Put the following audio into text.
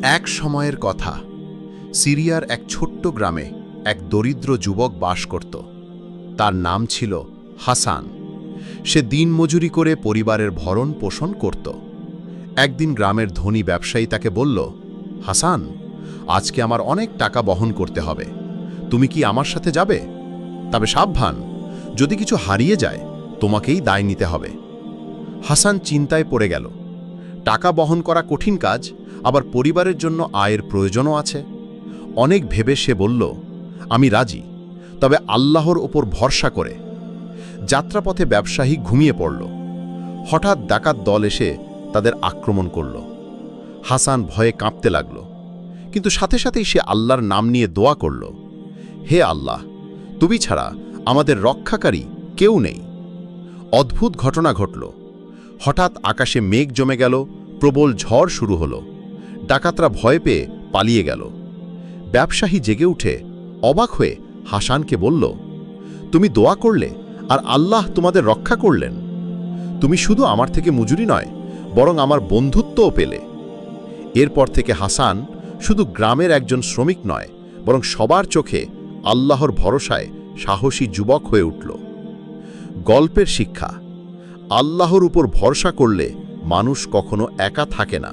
এক সময়ের কথা, সিরিয়ার এক ছোট্ট গ্রামে এক দরিদ্র যুবক বাস করত। তার নাম ছিল হাসান। সে দিনমজুরি করে পরিবারের ভরণ পোষণ করত। একদিন গ্রামের ধনী ব্যবসায়ী তাকে বলল, হাসান, আজকে আমার অনেক টাকা বহন করতে হবে, তুমি কি আমার সাথে যাবে? তবে সাবধান, যদি কিছু হারিয়ে যায় তোমাকেই দায় নিতে হবে। হাসান চিন্তায় পড়ে গেল। টাকা বহন করা কঠিন কাজ, আবার পরিবারের জন্য আয়ের প্রয়োজনও আছে। অনেক ভেবে সে বলল, আমি রাজি, তবে আল্লাহর ওপর ভরসা করে। যাত্রাপথে ব্যবসায়ী ঘুমিয়ে পড়ল। হঠাৎ ডাকাত দল এসে তাদের আক্রমণ করল। হাসান ভয়ে কাঁপতে লাগল, কিন্তু সাথে সাথেই সে আল্লাহর নাম নিয়ে দোয়া করল, হে আল্লাহ, তুমি ছাড়া আমাদের রক্ষাকারী কেউ নেই। অদ্ভুত ঘটনা ঘটল। হঠাৎ আকাশে মেঘ জমে গেল, প্রবল ঝড় শুরু হলো। ডাকাতরা ভয় পেয়ে পালিয়ে গেল। ব্যবসায়ী জেগে উঠে অবাক হয়ে হাসানকে বলল, তুমি দোয়া করলে আর আল্লাহ তোমাদের রক্ষা করলেন। তুমি শুধু আমার থেকে মজুরি নয়, বরং আমার বন্ধুত্বও পেলে। এরপর থেকে হাসান শুধু গ্রামের একজন শ্রমিক নয়, বরং সবার চোখে আল্লাহর ভরসায় সাহসী যুবক হয়ে উঠল। গল্পের শিক্ষা: আল্লাহর উপর ভরসা করলে মানুষ কখনো একা থাকে না।